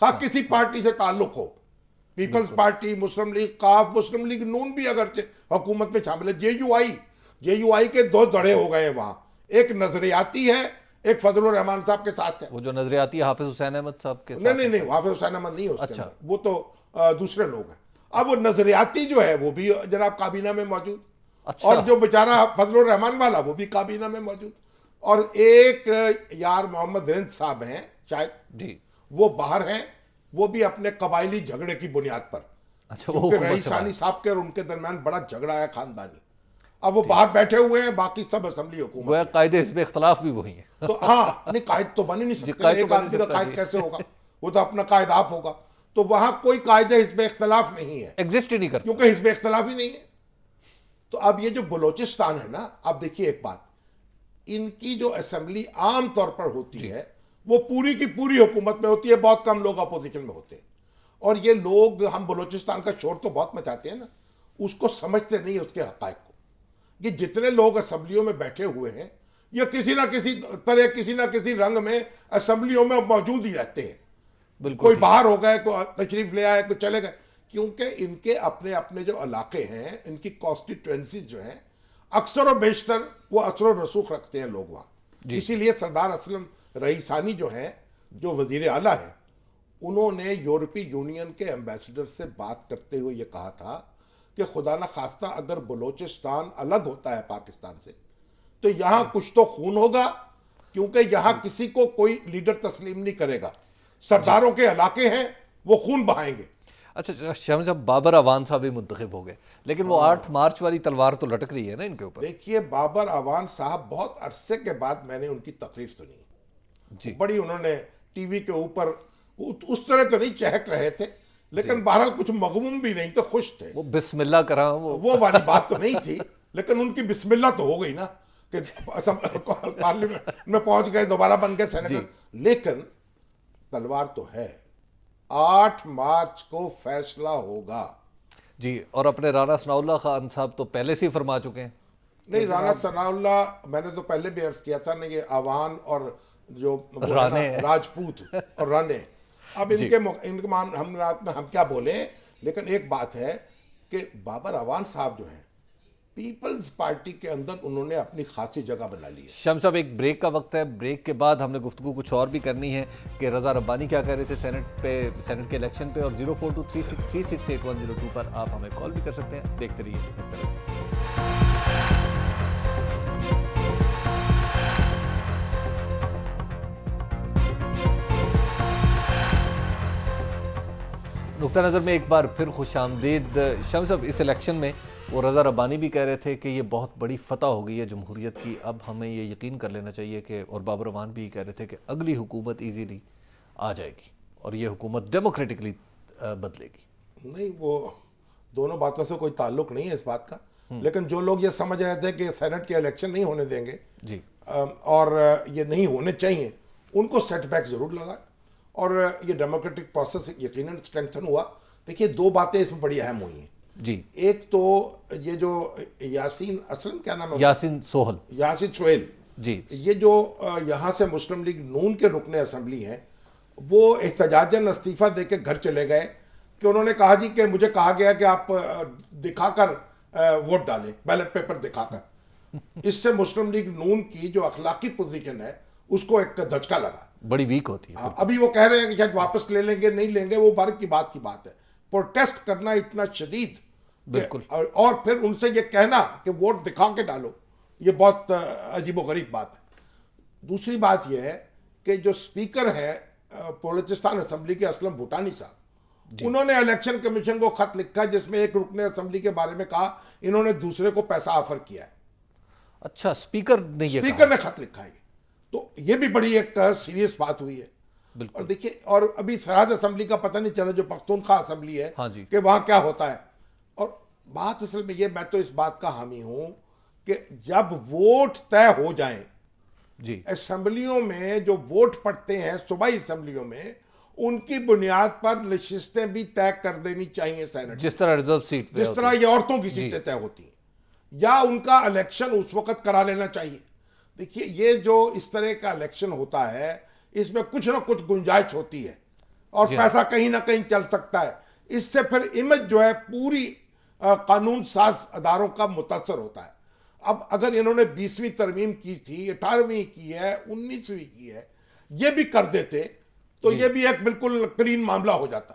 خواہ کسی پارٹی سے تعلق ہو، پیپلز پارٹی، مسلم لیگ قاف، مسلم لیگ نون بھی اگرچہ حکومت میں شامل ہے، جے یو آئی کے دو دڑے ہو گئے ہیں وہاں، ایک نظریاتی ہے، ایک فضل الرحمان صاحب کے ساتھ ہے. وہ جو نظریاتی حافظ حسین احمد صاحب کے نہیں نہیں نہیں، حافظ حسین احمد نہیں ہے اس کے اندر، وہ تو دوسرے لوگ ہیں. اب وہ نظریاتی جو ہے وہ بھی جناب کابینہ میں موجود، اور جو بیچارہ فضل الرحمان والا وہ بھی کابینہ میں موجود، اور ایک یار محمد رند صاحب ہیں شاید جی، وہ باہر ہیں، وہ بھی اپنے قبائلی جھگڑے کی بنیاد پر، اچھا وہ کیونکہ رئیس ثانی صاحب کے اور ان کے درمیان بڑا جھگڑا ہے خاندانی. اب وہ باہر بیٹھے ہوئے ہیں، باقی سب اسمبلی حکومت گویا قائد حزب اختلاف بھی وہی ہیں. تو ہاں نہیں، قائد تو بن ہی نہیں سکتے، ایک آدمی کا قائد کیسے ہوگا، وہ تو اپنا قائد آپ ہوگا. تو وہاں کوئی قائد حزب اختلاف نہیں ہے، ایگزسٹ ہی نہیں کرتا، کیونکہ حزب اختلاف ہی نہیں ہے. تو اب یہ جو بلوچستان ہے نا، اب دیکھیے ایک بات، ان کی جو اسمبلی عام طور پر ہوتی ہے وہ پوری کی پوری حکومت میں ہوتی ہے، بہت کم لوگ اپوزیشن میں ہوتے ہیں. اور یہ لوگ، ہم بلوچستان کا شور تو بہت مچاتے ہیں نا، اس کو سمجھتے نہیں اس کے حقائق کو. یہ جتنے لوگ اسمبلیوں میں بیٹھے ہوئے ہیں یہ کسی نہ کسی طرح، کسی نہ کسی رنگ میں اسمبلیوں میں موجود ہی رہتے ہیں. بالکل کوئی باہر ہو گئے، کوئی تشریف لے آئے، کوئی چلے گئے، کیونکہ ان کے اپنے اپنے جو علاقے ہیں، ان کی کانسٹیٹوئنسیز جو ہیں، اکثر و بیشتر وہ اثر و رسوخ رکھتے ہیں لوگ وہاں. اسی لیے سردار اسلم رئیسانی جو ہیں، جو وزیر اعلیٰ ہیں، انہوں نے یورپی یونین کے ایمبیسڈر سے بات کرتے ہوئے یہ کہا تھا کہ خدا نہ خواستہ اگر بلوچستان الگ ہوتا ہے پاکستان سے تو یہاں کچھ تو خون ہوگا، کیونکہ یہاں کسی کو کوئی لیڈر تسلیم نہیں کرے گا. سرداروں کے علاقے ہیں، وہ خون بہائیں گے. اچھا شاہ صاحب، بابر اعوان صاحب بھی منتخب ہو گئے، لیکن وہ 8 مارچ والی تلوار تو لٹک رہی ہے نا ان کے اوپر. دیکھیے بابر اعوان صاحب، بہت عرصے کے بعد میں نے ان کی تقریر سنی جی، بڑی، انہوں نے ٹی وی کے اوپر اس طرح تو نہیں چہک رہے تھے، لیکن بہرحال کچھ مغموم بھی نہیں تھے، خوش تھے. وہ بسم اللہ کرا وہ والی بات تو نہیں تھی، لیکن ان کی بسم اللہ تو ہو گئی نا کہ پارلیمنٹ میں پہنچ گئے، دوبارہ بن گئے سینیٹر. لیکن تلوار تو ہے، 8 مارچ کو فیصلہ ہوگا. جی، اور اپنے رانا ثناء اللہ خان صاحب تو پہلے سے ہی فرما چکے ہیں. نہیں، رانا ثناء اللہ، میں نے تو پہلے بھی عرض کیا تھا نا، یہ آوان اور جو رانے راجپوت اور رانے، اب ان کے معاملات میں ہم کیا بولیں. لیکن ایک بات ہے کہ بابر اعوان صاحب جو ہیں، پیپلز پارٹی کے اندر انہوں نے اپنی خاصی جگہ بنا لی ہے. شمس صاحب، ایک بریک کا وقت ہے، بریک کے بعد ہم نے گفتگو کچھ اور بھی کرنی ہے کہ رضا ربانی کیا کہہ رہے تھے سینٹ کے الیکشن پہ، اور 0423636810 پر آپ ہمیں کال بھی کر سکتے ہیں. دیکھتے رہیے. نقطہ نظر میں ایک بار پھر خوش آمدید. شمس صاحب، اس الیکشن میں وہ رضا ربانی بھی کہہ رہے تھے کہ یہ بہت بڑی فتح ہو گئی ہے جمہوریت کی، اب ہمیں یہ یقین کر لینا چاہیے کہ، اور بابر اعوان بھی کہہ رہے تھے کہ اگلی حکومت ایزیلی آ جائے گی اور یہ حکومت ڈیموکریٹکلی بدلے گی. نہیں، وہ دونوں باتوں سے کوئی تعلق نہیں ہے اس بات کا، لیکن جو لوگ یہ سمجھ رہے تھے کہ سینٹ کے الیکشن نہیں ہونے دیں گے جی، اور یہ نہیں ہونے چاہیے، ان کو سیٹ بیک ضرور لگا، اور یہ ڈیموکریٹک پروسیس یقیناً اسٹرینتھن ہوا. دیکھیے 2 باتیں اس میں بڑی اہم ہوئی ہیں. جی، ایک تو یہ جو یاسین اسلم، کیا نام ہے، یاسین سہیل، جی، یہ جو یہاں سے مسلم لیگ نون کے رکن اسمبلی ہیں، وہ احتجاجاً استعفیٰ دے کے گھر چلے گئے کہ انہوں نے کہا جی کہ مجھے کہا گیا کہ آپ دکھا کر ووٹ ڈالیں، بیلٹ پیپر دکھا کر. اس سے مسلم لیگ نون کی جو اخلاقی پوزیشن ہے اس کو ایک دھچکا لگا، بڑی ویک ہوتی ہے. ابھی وہ کہہ رہے ہیں کہ شاید واپس لے لیں گے، نہیں لیں گے، وہ بھارت کی بات ہے. پروٹیسٹ کرنا اتنا شدید، بالکل، اور پھر ان سے یہ کہنا کہ ووٹ دکھا کے ڈالو، یہ بہت عجیب و غریب بات ہے. دوسری بات یہ ہے کہ جو سپیکر ہے بلوچستان اسمبلی کے اسلم بھوٹانی صاحب، انہوں نے الیکشن کمیشن کو خط لکھا جس میں ایک رکن اسمبلی کے بارے میں کہا انہوں نے دوسرے کو پیسہ آفر کیا ہے. اچھا، سپیکر نے خط لکھا ہے. تو یہ بھی بڑی ایک سیریس بات ہوئی ہے. اور دیکھیے، اور ابھی سرحد اسمبلی کا پتہ نہیں چلا جو پختونخوا اسمبلی ہے کہ وہاں کیا ہوتا ہے. اور بات اصل میں یہ، میں تو اس بات کا حامی ہوں کہ جب ووٹ طے ہو جائیں، جی، اسمبلیوں میں جو ووٹ پڑتے ہیں صوبائی اسمبلیوں میں، ان کی بنیاد پر نشستیں بھی طے کر دینی چاہیے سینٹ، جس طرح ریزرو سیٹ، جس طرح یہ عورتوں کی سیٹیں طے ہوتی ہیں، یا ان کا الیکشن اس وقت کرا لینا چاہیے. دیکھیے، یہ جو اس طرح کا الیکشن ہوتا ہے، اس میں کچھ نہ کچھ گنجائش ہوتی ہے اور پیسہ کہیں نہ کہیں چل سکتا ہے. اس سے پھر امیج جو ہے پوری قانون ساز اداروں کا متاثر ہوتا ہے. اب اگر انہوں نے 20ویں ترمیم کی تھی, 18ویں کی ہے, 19ویں کی ہے, یہ بھی کر دیتے تو یہ بھی ایک بالکل کلین معاملہ ہو جاتا.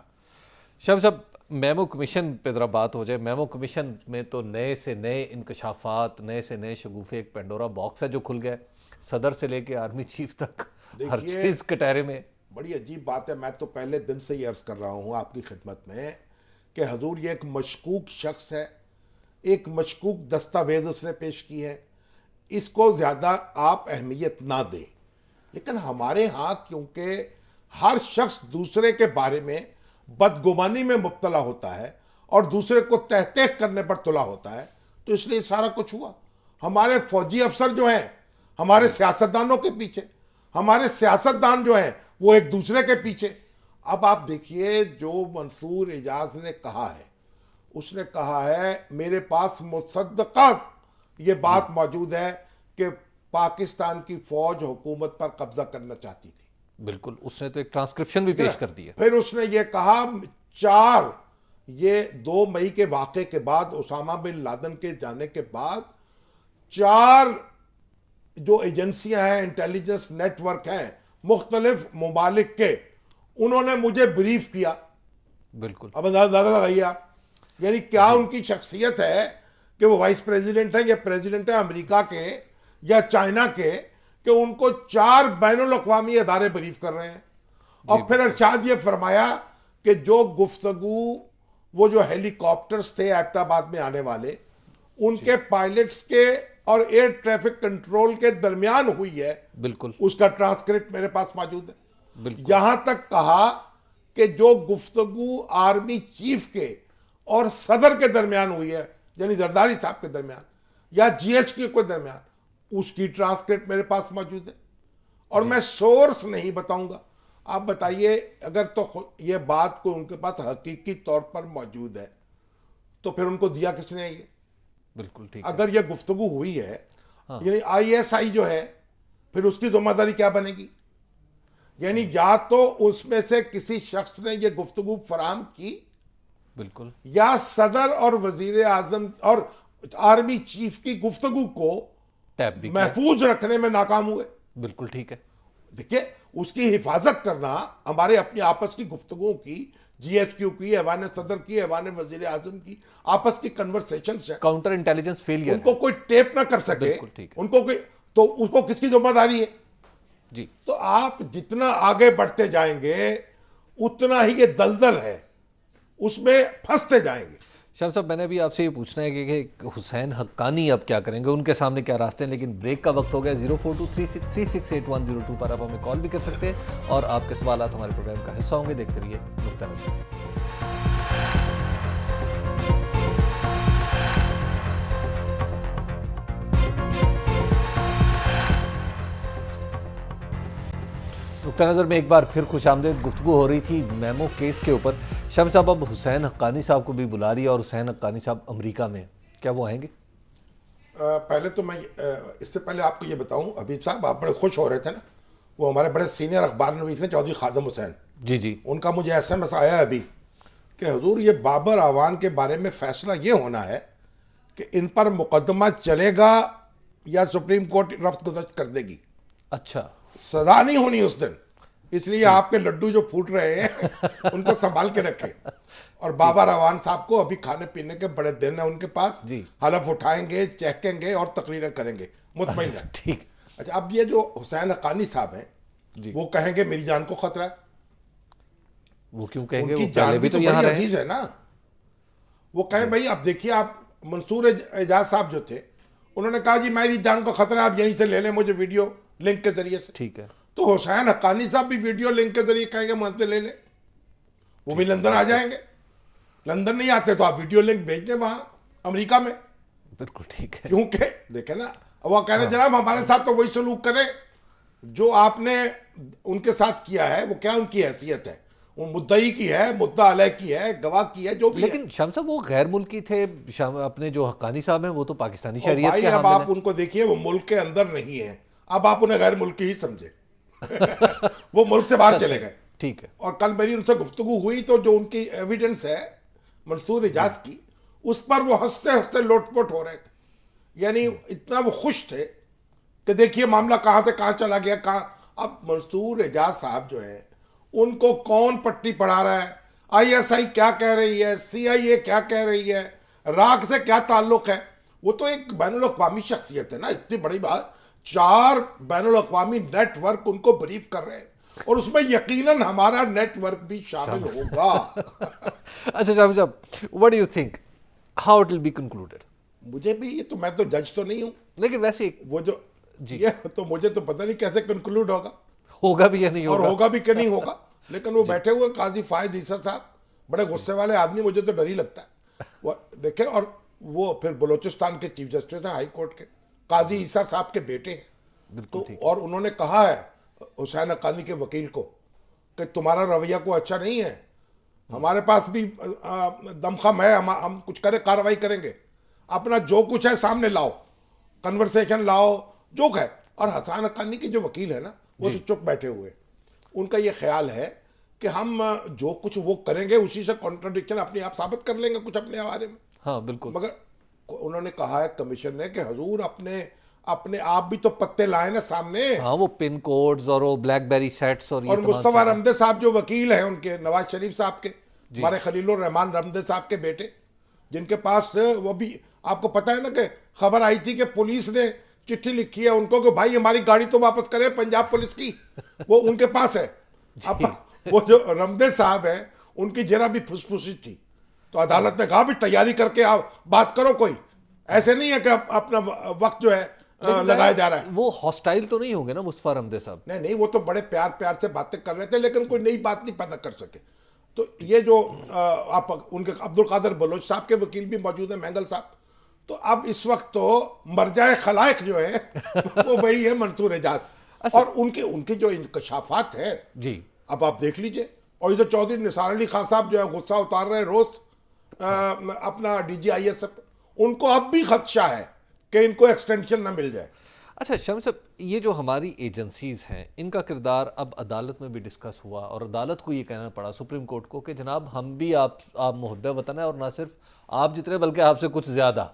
شاہ صاحب, میمو کمیشن پہ ذرا بات ہو جائے. میمو کمیشن میں تو نئے سے نئے انکشافات, نئے سے نئے شگوفے, ایک پینڈورا باکس ہے جو کھل گئے, صدر سے لے کے آرمی چیف تک ہر چیز کٹہرے میں. بڑی عجیب بات ہے. میں تو پہلے دن سے یہ عرض کر رہا ہوں آپ کی خدمت میں کہ حضور یہ ایک مشکوک شخص ہے, ایک مشکوک دستاویز اس نے پیش کی ہے, اس کو زیادہ آپ اہمیت نہ دیں. لیکن ہمارے ہاں کیونکہ ہر شخص دوسرے کے بارے میں بدگمانی میں مبتلا ہوتا ہے اور دوسرے کو تحقیق کرنے پر تلا ہوتا ہے, تو اس لیے سارا کچھ ہوا. ہمارے فوجی افسر جو ہیں ہمارے سیاستدانوں کے پیچھے, ہمارے سیاستدان جو ہیں وہ ایک دوسرے کے پیچھے. اب آپ دیکھیے جو منصور اعجاز نے کہا ہے, اس نے کہا ہے میرے پاس مصدقات یہ بات موجود ہے کہ پاکستان کی فوج حکومت پر قبضہ کرنا چاہتی تھی. بالکل, اس نے تو ایک ٹرانسکرپشن بھی پیش کر دی ہے. پھر اس نے یہ کہا 2 مئی کے واقعے کے بعد, اسامہ بن لادن کے جانے کے بعد 4 جو ایجنسیاں ہیں, انٹیلیجنس نیٹ ورک ہیں مختلف ممالک کے, انہوں نے مجھے بریف کیا. بالکل, اب اندازہ لگائیے آپ, یعنی کیا ان کی شخصیت ہے کہ وہ وائس پریزیڈنٹ ہیں یا پریزیڈنٹ ہیں امریکہ کے یا چائنا کے, کہ ان کو 4 بین الاقوامی ادارے بریف کر رہے ہیں. اور پھر ارشاد یہ فرمایا کہ جو گفتگو وہ جو ہیلی کاپٹرز تھے ایبٹ آباد میں آنے والے, ان کے پائلٹس کے اور ایئر ٹریفک کنٹرول کے درمیان ہوئی ہے. بالکل, اس کا ٹرانسکرپٹ میرے پاس موجود ہے. بالکل, یہاں تک کہا کہ جو گفتگو آرمی چیف کے اور صدر کے درمیان ہوئی ہے, یعنی زرداری صاحب کے درمیان یا جی ایچ کے درمیان, اس کی ٹرانسکرپٹ میرے پاس موجود ہے. اور میں سورس نہیں بتاؤں گا. آپ بتائیے, اگر تو یہ بات کو ان کے پاس حقیقی طور پر موجود ہے تو پھر ان کو دیا کس نے یہ؟ بالکل ٹھیک. اگر یہ گفتگو ہوئی ہے, یعنی آئی ایس آئی جو ہے پھر اس کی ذمہ داری کیا بنے گی؟ یعنی یا تو اس میں سے کسی شخص نے یہ گفتگو فراہم کی, بالکل, یا صدر اور وزیر اعظم اور آرمی چیف کی گفتگو کو محفوظ رکھنے میں ناکام ہوئے. بالکل ٹھیک ہے. دیکھیں, اس کی حفاظت کرنا ہمارے اپنی آپس کی گفتگو کی, جی ایچ کیو کی, ایوان صدر کی, ایوان وزیر اعظم کی آپس کی کنورسیشنز ہیں. کاؤنٹر انٹیلیجنس فیلئر, ان کو کوئی ٹیپ نہ کر سکے, ان کو کوئی, تو اس کو کس کی ذمہ داری ہے؟ جی. تو آپ جتنا آگے بڑھتے جائیں گے اتنا ہی یہ دلدل ہے, اس میں پھنستے جائیں گے. شاہ صاحب, میں نے بھی آپ سے یہ پوچھنا ہے کہ حسین حقانی اب کیا کریں گے, ان کے سامنے کیا راستے ہیں, لیکن بریک کا وقت ہو گیا. 04236368102 پر آپ ہمیں کال بھی کر سکتے ہیں اور آپ کے سوالات ہمارے پروگرام کا حصہ ہوں گے. دیکھتے رہیے نقطہ نظر. نقطہ نظر میں ایک بار پھر خوش آمدید. گفتگو ہو رہی تھی میمو کیس کے اوپر. شام صاحب, اب حسین حقانی صاحب کو بھی بلا لیا اور حسین حقانی صاحب امریکہ میں, کیا وہ آئیں گے؟ پہلے تو میں اس سے پہلے آپ کو یہ بتاؤں, حبیب صاحب آپ بڑے خوش ہو رہے تھے نا, وہ ہمارے بڑے سینئر اخبار نویس ہیں چودھری خادم حسین, جی جی, ان کا مجھے ایس ایم ایس آیا ابھی کہ حضور یہ بابر اعوان کے بارے میں فیصلہ یہ ہونا ہے کہ ان پر مقدمہ چلے گا یا سپریم کورٹ رفت گزشت کر دے گی. اچھا, سزا نہیں ہونی اس دن, اس لیے آپ کے لڈو جو پھوٹ رہے ہیں ان کو سنبھال کے رکھیں. اور بابر اعوان صاحب کو ابھی کھانے پینے کے بڑے دن ہیں ان کے پاس, حلف اٹھائیں گے, چہکیں گے اور تقریریں کریں گے, مطمئن ہیں. ٹھیک. اچھا, اب یہ جو حسین حقانی صاحب ہیں وہ کہیں گے میری جان کو خطرہ ہے. وہ کیوں کہیں گے؟ ان کی جان بھی تو بڑی عزیز ہے نا. وہ کہیں بھائی, اب دیکھیے آپ منصور اعجاز صاحب جو تھے انہوں نے کہا جی میری جان کو خطرہ ہے, آپ یہیں سے لے لیں مجھے ویڈیو لنک کے ذریعے سے. ٹھیک ہے. تو حسین حقانی صاحب بھی ویڈیو لنک کے ذریعے کہیں گے مجھ سے لے لیں, وہ بھی لندن آ جائیں گے. لندن نہیں آتے تو آپ ویڈیو لنک بھیج دیں وہاں امریکہ میں. بالکل ٹھیک ہے. کیونکہ دیکھیں نا, وہ کہہ رہے جناب ہمارے ساتھ تو وہی سلوک کریں جو آپ نے ان کے ساتھ کیا ہے. وہ کیا ان کی حیثیت ہے, وہ مدعی کی ہے, مدعا علیہ کی ہے, گواہ کی ہے, جو بھی. لیکن شام صاحب وہ غیر ملکی تھے, اپنے جو حقانی صاحب ہیں وہ تو پاکستانی شریعت کے حامل ہیں. اب آپ ان کو دیکھیے, وہ ملک کے اندر نہیں ہیں, اب آپ انہیں غیر ملکی ہی سمجھے. وہ ملک سے باہر چلے گئے. ٹھیک ہے. اور کل میری ان سے گفتگو ہوئی تو جو ان کی ایویڈنس ہے منصور اعجاز کی، اس پر وہ ہنستے ہنستے لوٹ پوٹ ہو رہے تھے. یعنی اتنا وہ خوش تھے کہ دیکھیے معاملہ کہاں سے کہاں چلا گیا. کہاں اب منصور اعجاز صاحب جو ہے ان کو کون پٹی پڑھا رہا ہے، آئی ایس آئی کیا کہہ رہی ہے، سی آئی اے کیا کہہ رہی ہے، راک سے کیا تعلق ہے. وہ تو ایک بین الاقوامی شخصیت ہے نا، اتنی بڑی بات. 4 بین الاقوامی نیٹ ورک ان کو بریف کر رہے ہیں، اور اس میں یقیناً ہمارا نیٹ ورک بھی شامل ہوگا. اچھا شامی صاحب، what do you think how it will be concluded؟ مجھے بھی یہ تو، میں تو جج تو نہیں ہوں، لیکن ویسے وہ جو یہ تو مجھے تو پتہ نہیں کیسے کنکلوڈ ہوگا، ہوگا بھی یا نہیں اور ہوگا. ہوگا بھی کہ نہیں ہوگا. لیکن وہ بیٹھے ہوئے قاضی فائز عیسیٰ صاحب بڑے غصے والے آدمی، مجھے تو ڈر ہی لگتا ہے. وہ دیکھیں، اور وہ پھر بلوچستان کے چیف جسٹس ہیں ہائی کورٹ کے، قاضی عیسیٰ صاحب کے بیٹے ہیں. تو اور انہوں نے کہا ہے حسین حقانی کے وکیل کو کہ تمہارا رویہ کو اچھا نہیں ہے، ہمارے پاس بھی دمخم ہے، ہم کچھ کرے کارروائی کریں گے، اپنا جو کچھ ہے سامنے لاؤ، کنورسیشن لاؤ جو ہے. اور حسین حقانی کے جو وکیل ہے نا، وہ تو چپ بیٹھے ہوئے. ان کا یہ خیال ہے کہ ہم جو کچھ وہ کریں گے اسی سے کانٹرڈکشن اپنے آپ ثابت کر لیں گے کچھ اپنے بارے میں. ہاں بالکل. مگر انہوں نے کہا ہے کمیشن نے کہ حضور اپنے آپ بھی تو پتے لائے نا سامنے. ہاں وہ پن کوڈز اور وہ بلیک بیری سیٹس اور یہ مصطفیٰ رمدے صاحب جو وکیل ہیں ان کے، نواز شریف صاحب کے، ہمارے خلیل الرحمان رمدے صاحب کے بیٹے، جن کے پاس وہ بھی آپ کو پتہ ہے نا کہ خبر آئی تھی کہ پولیس نے چٹھی لکھی ہے ان کو کہ بھائی ہماری گاڑی تو واپس کریں پنجاب پولیس کی، وہ ان کے پاس ہے. اب وہ جو رمدے صاحب ہیں ان کی جرا بھی پھسپھسی تھی، تو عدالت نے کہا بھی تیاری کر کے آپ بات کرو، کوئی ایسے نہیں ہے کہ اپنا وقت جو ہے لگایا جا رہا ہے. وہ ہاسٹائل تو نہیں ہوں گے نا مصطفیٰ رمدے صاحب؟ نہیں، وہ تو بڑے پیار سے باتیں کر رہے تھے، لیکن کوئی نئی بات نہیں پیدا کر سکے. تو یہ جو آپ ان کے عبد القادر بلوچ صاحب کے وکیل بھی موجود ہیں، مینگل صاحب. تو اب اس وقت تو مرجع خلائق جو ہے وہ وہی ہے منصور اعجاز، اور ان کے جو انکشافات ہیں جی اب آپ دیکھ لیجئے. اور یہ جو چودھری نثار علی خان صاحب جو ہے غصہ اتار رہے روز اپنا D G I S F, ان کو اب بھی خدشہ ہے کہ ان کو ایکسٹینشن نہ مل جائے. اچھا شامی صاحب، یہ جو ہماری ایجنسیز ہیں ان کا کردار اب عدالت میں بھی ڈسکس ہوا، اور عدالت کو یہ کہنا پڑا سپریم کورٹ کو کہ جناب ہم بھی آپ محب وطن ہیں، اور نہ صرف آپ جتنے بلکہ آپ سے کچھ زیادہ.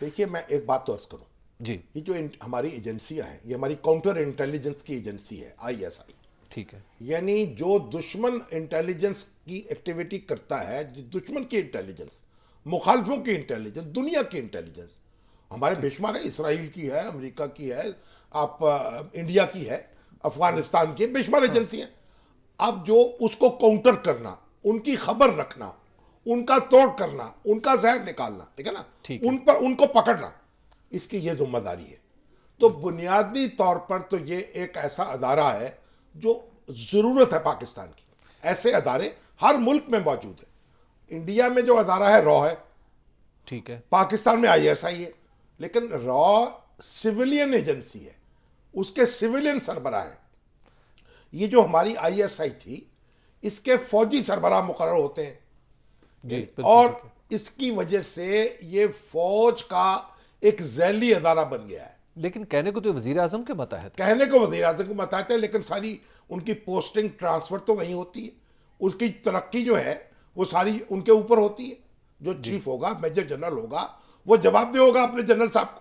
دیکھیے میں ایک بات تو عرض کروں، جی یہ جو ہماری ایجنسیاں ہیں، یہ ہماری کاؤنٹر انٹیلیجنس کی ایجنسی ہے، آئی ایس آئی. ٹھیک ہے. یعنی جو دشمن انٹیلیجنس کی ایکٹیویٹی کرتا ہے، دشمن کی انٹیلیجنس، مخالفوں کی انٹیلیجنس، دنیا کی انٹیلیجنس ہمارے بے شمار ہے، اسرائیل کی ہے، امریکہ کی ہے، آپ انڈیا کی ہے، افغانستان کی بے شمار ایجنسی ہیں. اب جو اس کو کاؤنٹر کرنا، ان کی خبر رکھنا، ان کا توڑ کرنا، ان کا زہر نکالنا، ٹھیک ہے نا، ان کو پکڑنا، اس کی یہ ذمہ داری ہے. تو بنیادی طور پر تو یہ ایک ایسا ادارہ ہے جو ضرورت ہے پاکستان کی. ایسے ادارے ہر ملک میں موجود ہیں. انڈیا میں جو ادارہ ہے را ہے، ٹھیک ہے، پاکستان میں آئی ایس آئی ہے، لیکن را سیولین ایجنسی ہے، اس کے سیولین سربراہ ہیں. یہ جو ہماری آئی ایس آئی تھی، اس کے فوجی سربراہ مقرر ہوتے ہیں. اور اس کی وجہ سے یہ فوج کا ایک ذیلی ادارہ بن گیا ہے. لیکن کہنے کو تو وزیر اعظم کے ماتحت، کہنے کو وزیر اعظم کے ماتحت ہے، لیکن ساری ان کی پوسٹنگ ٹرانسفر تو وہیں ہوتی ہے. اس کی ترقی جو ہے وہ ساری ان کے اوپر ہوتی ہے. جو چیف ہوگا، میجر جنرل ہوگا، وہ جواب دہ ہوگا اپنے جنرل صاحب کو.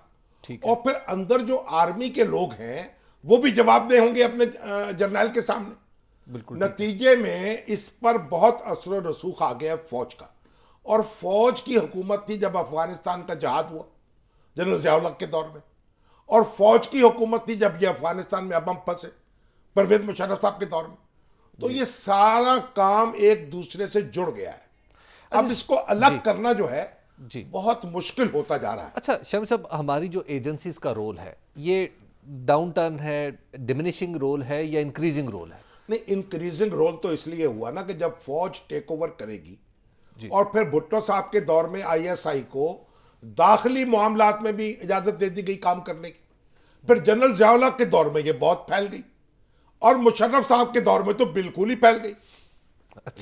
اور پھر اندر جو آرمی کے لوگ ہیں وہ بھی جواب دہ ہوں گے اپنے جرنیل کے سامنے. بالکل. نتیجے میں اس پر بہت اثر و رسوخ آ گیا فوج کا. اور فوج کی حکومت تھی جب افغانستان کا جہاد ہوا جنرل ضیاء الحق کے دور میں، اور فوج کی حکومت تھی جب یہ افغانستان میں اب ہم پھنسے پرویز مشرف صاحب کے دور میں. تو یہ سارا کام ایک دوسرے سے جڑ گیا ہے. اب اس کو الگ کرنا جو ہے بہت مشکل ہوتا جا رہا ہے. اچھا شامی صاحب، ہماری جو ایجنسیز کا رول ہے یہ ڈاؤن ٹرن ہے، ڈیمینشنگ رول ہے، یا انکریزنگ رول ہے؟ نہیں، انکریزنگ رول تو اس لیے ہوا نا کہ جب فوج ٹیک اوور کرے گی، اور پھر بھٹو صاحب کے دور میں آئی ایس آئی کو داخلی معاملات میں بھی اجازت دے دی گئی کام کرنے کی. پھر جنرل ضیاء الحق کے دور میں یہ بہت پھیل گئی، اور مشرف صاحب کے دور میں تو بالکل ہی پھیل گئی.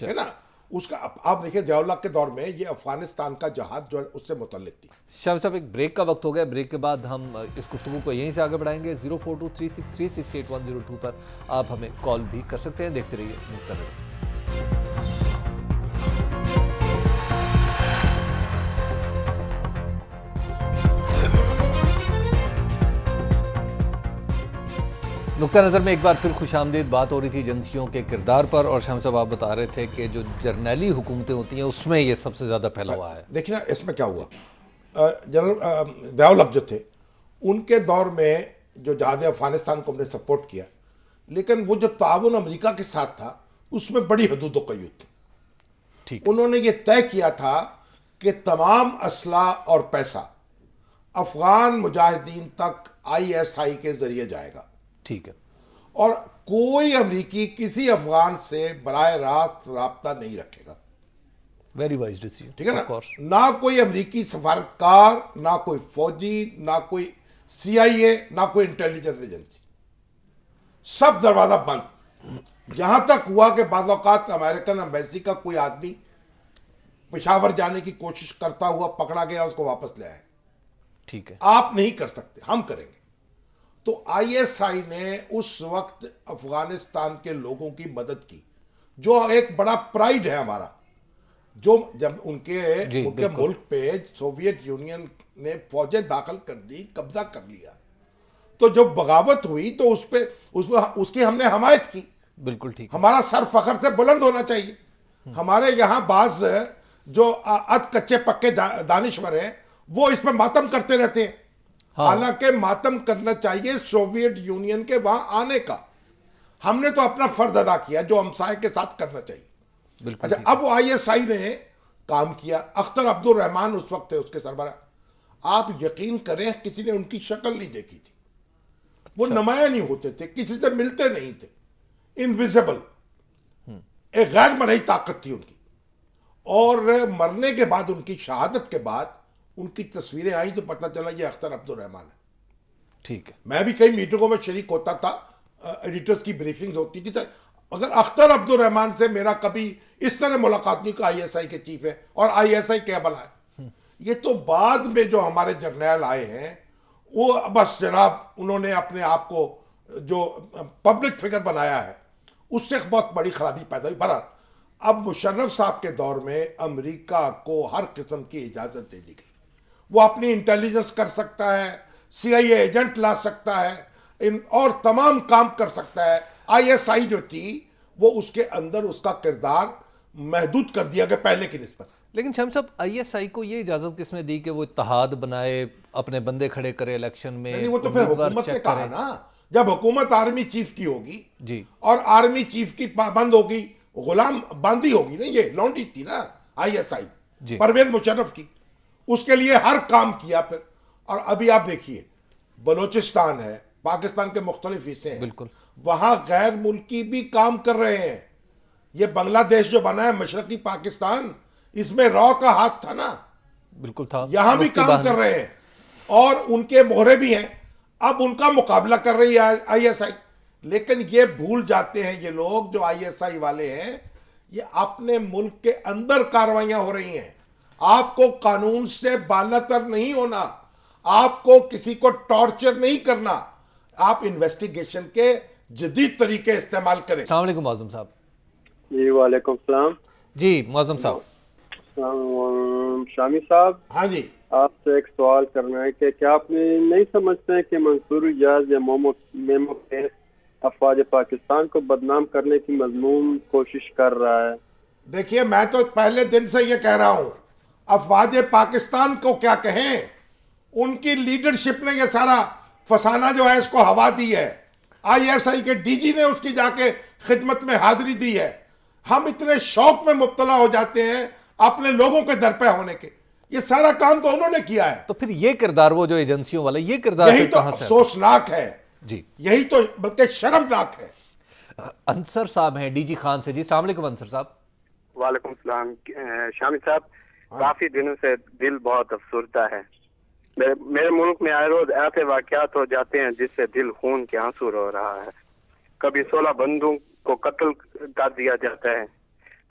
ہے نا. اس کا آپ دیکھیں ضیاء اللہ کے دور میں یہ افغانستان کا جہاد جو ہے اس سے متعلق تھی. شاہ صاحب ایک بریک کا وقت ہو گیا، بریک کے بعد ہم اس گفتگو کو یہیں سے آگے بڑھائیں گے. 0423636802 پر آپ ہمیں کال بھی کر سکتے ہیں. دیکھتے رہیے نقطہ نظر. نقطہ نظر میں ایک بار پھر خوش آمدید. بات ہو رہی تھی ایجنسیوں کے کردار پر، اور شاہ صاحب آپ بتا رہے تھے کہ جو جرنیلی حکومتیں ہوتی ہیں اس میں یہ سب سے زیادہ پھیلا ہوا ہے. دیکھیں نا اس میں کیا ہوا، جنرل ضیاء الحق جو تھے ان کے دور میں جو جہاد افغانستان کو ہم نے سپورٹ کیا، لیکن وہ جو تعاون امریکہ کے ساتھ تھا اس میں بڑی حدود و قیود تھی. ٹھیک، انہوں نے یہ طے کیا تھا کہ تمام اسلحہ اور پیسہ افغان مجاہدین تک ISI کے ذریعے جائے گا. ٹھیک ہے. اور کوئی امریکی کسی افغان سے براہ راست رابطہ نہیں رکھے گا. Very wise decision. ٹھیک ہے نا. نہ کوئی امریکی سفارتکار، نہ کوئی فوجی، نہ کوئی CIA، نہ کوئی انٹیلیجنس ایجنسی، سب دروازہ بند. یہاں تک ہوا کہ بعض اوقات امریکن ایمبیسی کا کوئی آدمی پشاور جانے کی کوشش کرتا ہوا پکڑا گیا، اس کو واپس لے آئے. ٹھیک ہے. آپ نہیں کر سکتے، ہم کریں گے. تو ISI نے اس وقت افغانستان کے لوگوں کی مدد کی، جو ایک بڑا پرائیڈ ہے ہمارا. جو جب ان کے ملک پہ سوویت یونین نے فوجیں داخل کر دی، قبضہ کر لیا، تو جب بغاوت ہوئی تو اس کی ہم نے حمایت کی. بالکل ٹھیک. ہمارا سر فخر سے بلند ہونا چاہیے. ہمارے یہاں بعض جو کچے پکے دانشور ہیں وہ اس پہ ماتم کرتے رہتے ہیں. حالانکہ ماتم کرنا چاہیے سوویت یونین کے وہاں آنے کا. ہم نے تو اپنا فرض ادا کیا جو ہمسائے کے ساتھ کرنا چاہیے. بالکل. اچھا، اب ISI نے کام کیا. اختر عبد الرحمان اس وقت تھے اس کے سربراہ. آپ یقین کریں کسی نے ان کی شکل نہیں دیکھی تھی. وہ نمایاں نہیں ہوتے تھے، کسی سے ملتے نہیں تھے، انویزیبل. ایک غیر مرئی طاقت تھی ان کی. اور مرنے کے بعد، ان کی شہادت کے بعد ان کی تصویریں آئیں تو پتہ چلا یہ اختر عبد الرحمان ہے. ٹھیک ہے. میں بھی کئی میٹنگوں میں شریک ہوتا تھا، ایڈیٹرز کی بریفنگز ہوتی تھی. اگر اختر عبد الرحمان سے میرا کبھی اس طرح ملاقات نہیں کہ ISI کے چیف ہے اور ISI کیا بلا ہے. یہ تو بعد میں جو ہمارے جرنیل آئے ہیں وہ بس جناب انہوں نے اپنے آپ کو جو پبلک فگر بنایا ہے اس سے بہت بڑی خرابی پیدا ہوئی. بہرحال اب مشرف صاحب کے دور میں امریکہ کو ہر قسم کی اجازت دے دی گئی. وہ اپنی انٹیلیجنس کر سکتا ہے، CIA ایجنٹ لا سکتا ہے، اور تمام کام کر سکتا ہے. ISI جو تھی وہ اس کے اندر اس کا کردار محدود کر دیا گیا پہلے کی نسبت. لیکن شام صاحب ISI کو یہ اجازت کس نے دی کہ وہ اتحاد بنائے، اپنے بندے کھڑے کرے الیکشن میں؟ وہ تو پھر حکومت نے کہا نا. جب حکومت آرمی چیف کی ہوگی جی، اور آرمی چیف کی پابند ہوگی، غلام باندھی ہوگی نا، یہ لونڈی تھی نا ISI جی، پرویز مشرف کی، اس کے لیے ہر کام کیا. پھر اور ابھی آپ دیکھیے بلوچستان ہے، پاکستان کے مختلف حصے ہیں، بالکل وہاں غیر ملکی بھی کام کر رہے ہیں. یہ بنگلہ دیش جو بنا ہے مشرقی پاکستان، اس میں رو کا ہاتھ تھا نا، بالکل تھا. یہاں بھی کام کر رہے ہیں اور ان کے مہرے بھی ہیں. اب ان کا مقابلہ کر رہی ہے ISI. لیکن یہ بھول جاتے ہیں یہ لوگ جو ISI والے ہیں، یہ اپنے ملک کے اندر کارروائیاں ہو رہی ہیں. آپ کو قانون سے بالاتر نہیں ہونا، آپ کو کسی کو ٹارچر نہیں کرنا، آپ انویسٹیگیشن کے جدید طریقے استعمال کریں. السلام علیکم معظم صاحب. جی وعلیکم السلام. جی معظم صاحب. شامی صاحب، ہاں جی، آپ سے ایک سوال کرنا ہے کہ کیا آپ نہیں سمجھتے ہیں کہ منصور اجاز یا میمو کیس افواج پاکستان کو بدنام کرنے کی مضمون کوشش کر رہا ہے؟ دیکھیے میں تو پہلے دن سے یہ کہہ رہا ہوں، افواج پاکستان کو کیا کہیں، ان کی لیڈرشپ نے یہ سارا فسانہ جو ہے اس کو ہوا دی ہے. ISI کے DG نے اس کی جا کے خدمت میں حاضری دی ہے. ہم اتنے شوق میں مبتلا ہو جاتے ہیں اپنے لوگوں کے درپے ہونے کے. یہ سارا کام تو انہوں نے کیا ہے. تو پھر یہ کردار وہ جو ایجنسیوں والا یہ کردار یہی تو کہاں سے؟ افسوسناک ہے جی، یہی تو بلکہ شرمناک ہے. انصر صاحب ہیں DG خان سے. جی السلام علیکم انصر صاحب. وعلیکم السلام. شامی صاحب، کافی دنوں سے دل بہت افسردہ ہے. میرے ملک میں آئے روز ایسے واقعات ہو جاتے ہیں جس سے دل خون کے آنسو رو رہا ہے. کبھی 16 بندوں کو قتل کر دیا جاتا ہے،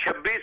26